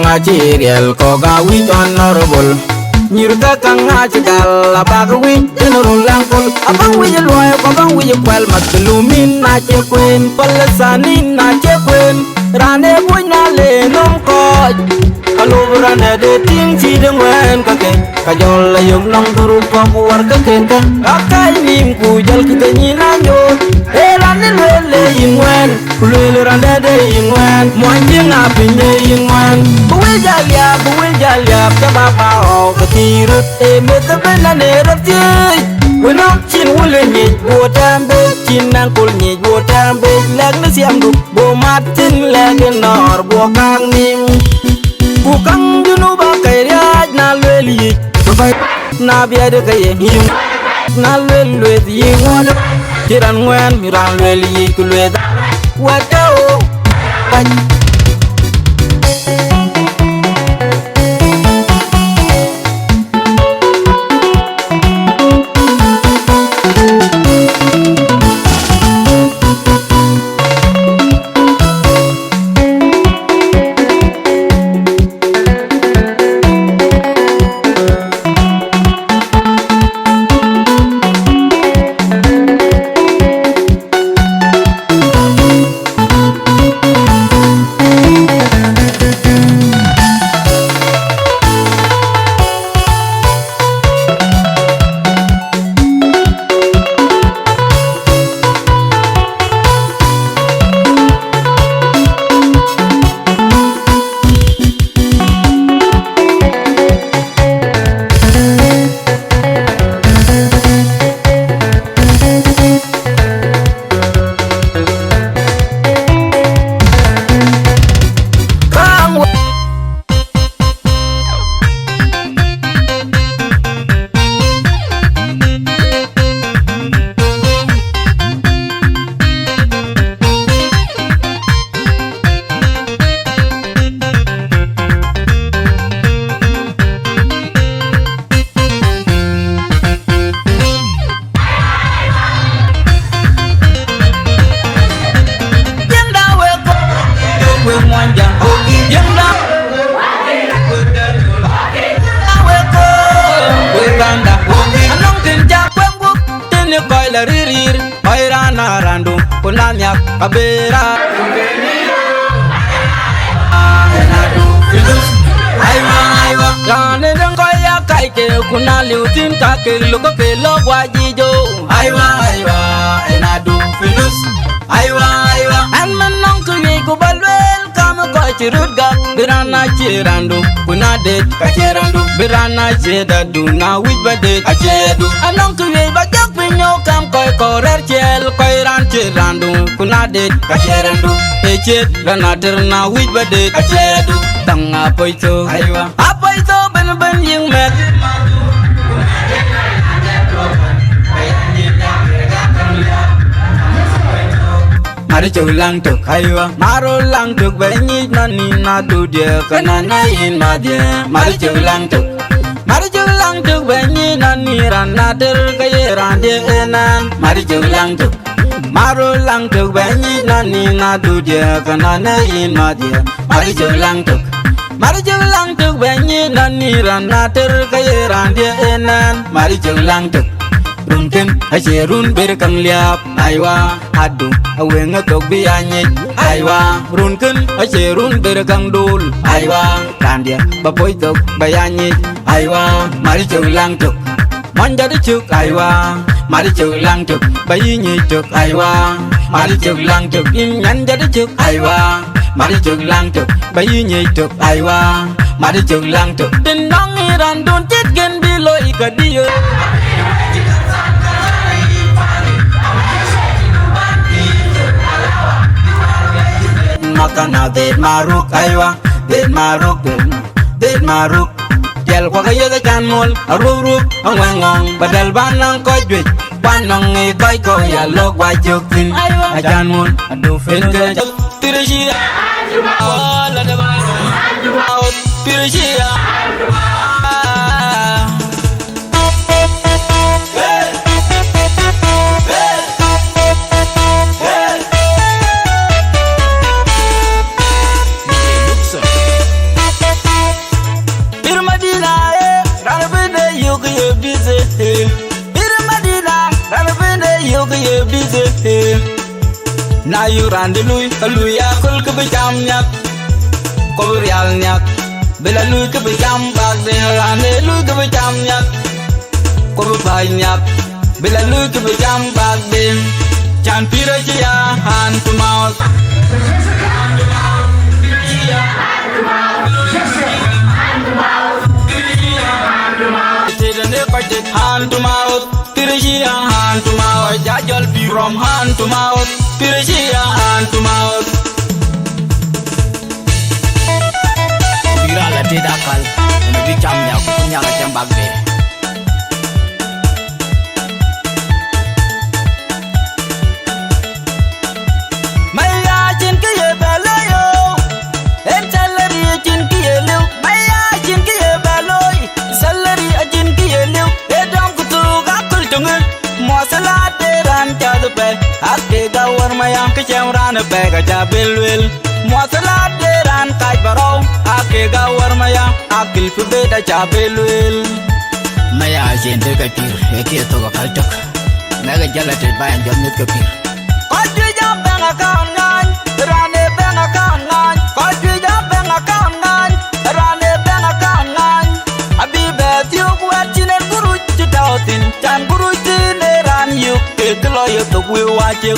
ngachiriel koga wit honorable Nyirka kanga chigal abag wit general langkol abang wit loy abang wit kwel matlumin na chekwen palasanin na chekwen rane buina le nom ko alurane de ting chi deng wen ka ke kajol la yung nong duru ko war ka ken ka akai nim ku jal kita ni na nyo rane le yin wen kulele rane de yin wen mo jing na pinye yin wen buil jal ya ka ba ba o ka tirut e me ta bena ne rati we nok chin wule ni wo tambe chin nang kul ni wo tambe lag na siam du bo matin lag nor bo kang nim Bukang junu ba kairiaj na lweli Bukay na biade kaye him Na lweli yi ngwada Kiran ngwen miran lweli kulweda Wata o Bany Ririr, Pairana Randu, Punanya, Abera, Aiwa, Ranen Goya Kaike, Kunali, Tinka, Luke, Logwajijo, Aiwa, and I do Philus, Aiwa, and Manon to me, Kubalwell, come Kochirudga, Birana Chirandu, Punade, Kachirandu, Birana Jeda, do now with Bade, Ajedu, along to me, but Pinyo kam koi korer chel koi ran chirandu kunade kacherandu echet ranater na wit bade kachedu tang apoito aywa apoito ben ying met mari chulang tuk aywa maro lang tuk benyi nani na tu dia kanana in madya mari chulang tuk benyi nani ranater kaya rande enan mari chulang tuk maro lang tuk benyi nani na tu dia kanana in madya mari chulang tuk benyi nani ranater kaya rande enan mari chulang tuk Runken acherun berkang liap aywa adu awenga tok bianye aywa runken acherun berkang dul aywa kandia bapoy tok bayanye aywa mari chulang tuk manja chuk aywa mari chulang tuk bayinye tuk aywa mari chulang tuk inyan jadi chuk aywa mari chulang tuk bayinye tuk aywa mari chulang tuk dendang iran don tit gen bilo ikadiyo Makana det maruk aywa det maruk jel kwa kaya da chan mol aruruk angwangong badal banang ko jwe banang e kai ko ya lok wa chuk tin chan mol adu fen ke tirishia wala da ba tirishia busy. Na you ran the lui, a lui ya kul ke jam nyak. Ko real nyak. Bela lui ke jam bag de ran de lui ke jam nyak. Ko bai nyak. Bela lui ke jam bag de. Chan pira ya hand to mouth. Hand to mouth, Pirishia hand to mouth, Jajal be from hand to mouth, Pirishia hand to mouth. Bira la tidakal, na bicham ya kunya la jambag be. Maya chin ke ye balayo, en salary chin ke ye lu. Maya chin ke ye baloy, salary chin ke ye lu. Mosala teran chadu pe, ake gawar mayam ke chamran pe gaja bilwil. Mosala teran kaj baro, ake gawar mayam akil pube da chabilwil. Maya jende ka pir, eke to ka kaltok. Naga jala te bayan jomit ka pir. Kodri ja benga kangan, rane benga kangan. Kodri ja benga kangan, rane benga kangan. Abi bet yuk wet chinen guru chitautin, chan guru chinen yuk ke lo yo to we watch